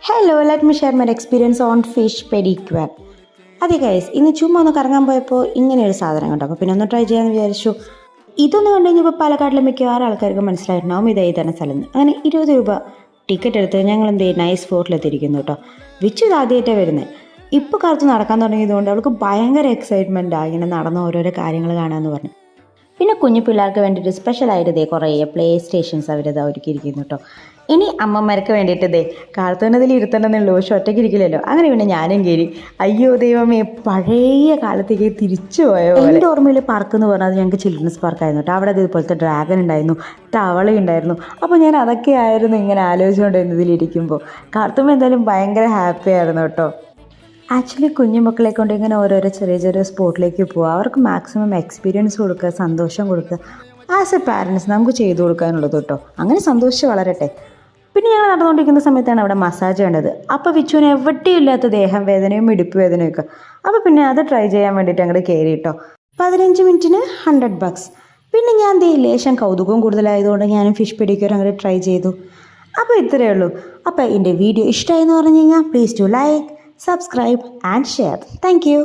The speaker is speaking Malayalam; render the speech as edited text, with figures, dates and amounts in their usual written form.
Hello let me share my experience on fish pedicure. അതെ ഗൈസ്, ഇന്ന് ചുമ്മാ ഒന്ന് കറങ്ങാൻ പോയപ്പോൾ ഇങ്ങനെ ഒരു സാധനം കണ്ടു. അപ്പോൾ പിന്നെ ഒന്ന് ട്രൈ ചെയ്യാമെന്ന് വിചാരിച്ചു. ഇതൊന്നും കണ്ടു കഴിഞ്ഞപ്പോൾ പാലക്കാട്ടിലെ മിക്കവാറും ആൾക്കാർക്ക് മനസ്സിലായിട്ടുണ്ടാവും ഇത് എഴുതാന സ്ഥലം. അങ്ങനെ 20 രൂപ ടിക്കറ്റ് എടുത്ത് ഞങ്ങൾ എന്ത് ചെയ്യും നൈസ് ഫോർട്ടിലെത്തിയിരിക്കുന്നു കേട്ടോ. വിച്ചു ഇത് ആദ്യമായിട്ടാണ് വരുന്നത്. ഇപ്പോൾ കാലത്ത് നടക്കാൻ തുടങ്ങിയതുകൊണ്ട് അവൾക്ക് ഭയങ്കര എക്സൈറ്റ്മെൻറ്റാണ് ഇങ്ങനെ നടന്ന ഓരോരോ കാര്യങ്ങൾ കാണാമെന്ന് പറഞ്ഞു. പിന്നെ കുഞ്ഞു പിള്ളേർക്ക് വേണ്ടിയിട്ട് സ്പെഷ്യലായിട്ട് ഇതേ കുറേ പ്ലേ സ്റ്റേഷൻസ് അവരിത് ഒരുക്കിയിരിക്കുന്നു കേട്ടോ. ഇനി അമ്മമാർക്ക് വേണ്ടിയിട്ട് ഇതേ കാലത്തുന്നതിൽ ഇരുത്തണമെന്നുള്ളൂ, പക്ഷെ ഒറ്റയ്ക്ക് ഇരിക്കില്ലല്ലോ. അങ്ങനെ പിന്നെ ഞാനും കയറി. അയ്യോ ദൈവമേ, പഴയ കാലത്തേക്ക് തിരിച്ചു പോയ പോലെ. എൻ്റെ ഓർമ്മയിൽ പാർക്ക് എന്ന് പറഞ്ഞാൽ ഞങ്ങൾക്ക് ചിൽഡ്രൻസ് പാർക്കായിരുന്നു കേട്ടോ. അവിടെ ഇതുപോലത്തെ ഡ്രാഗൺ ഉണ്ടായിരുന്നു, തവള ഉണ്ടായിരുന്നു. അപ്പോൾ ഞാൻ അതൊക്കെ ആയിരുന്നു ഇങ്ങനെ ആലോചിച്ചുകൊണ്ടിരുന്നതിലിരിക്കുമ്പോൾ. കാർത്തുമ്പോൾ എന്തായാലും ഭയങ്കര ഹാപ്പി ആയിരുന്നു കേട്ടോ. ആക്ച്വലി കുഞ്ഞു മക്കളെ കൊണ്ട് ഇങ്ങനെ ഓരോരോ ചെറിയ ചെറിയ സ്പോട്ടിലേക്ക് പോവുക, അവർക്ക് മാക്സിമം എക്സ്പീരിയൻസ് കൊടുക്കുക, സന്തോഷം കൊടുക്കുക. ആസ് എ പാരൻസ് നമുക്ക് ചെയ്തു കൊടുക്കാനുള്ളത് കേട്ടോ. അങ്ങനെ സന്തോഷിച്ച് വളരട്ടെ. പിന്നെ ഞങ്ങൾ നടന്നുകൊണ്ടിരിക്കുന്ന സമയത്താണ് അവിടെ മസാജ് വേണ്ടത്. അപ്പോൾ വിച്ചുവിന് എവിടെയും ഇല്ലാത്ത ദേഹം വേദനയും ഇടുപ്പ് വേദനയും ഒക്കെ. അപ്പോൾ പിന്നെ അത് ട്രൈ ചെയ്യാൻ വേണ്ടിയിട്ട് അങ്ങോട്ട് കയറി കേട്ടോ. 15 മിനിറ്റിന് $100. പിന്നെ ഞാൻ ലേശം കൗതുകവും കൂടുതലായതുകൊണ്ട് ഞാനും ഫിഷ് പെഡിക്യൂർ അങ്ങോട്ട് ട്രൈ ചെയ്തു. അപ്പോൾ ഇത്രയേ ഉള്ളൂ. അപ്പോൾ എൻ്റെ വീഡിയോ ഇഷ്ടമായി എന്ന് പറഞ്ഞു കഴിഞ്ഞാൽ please do like, subscribe and share. Thank you.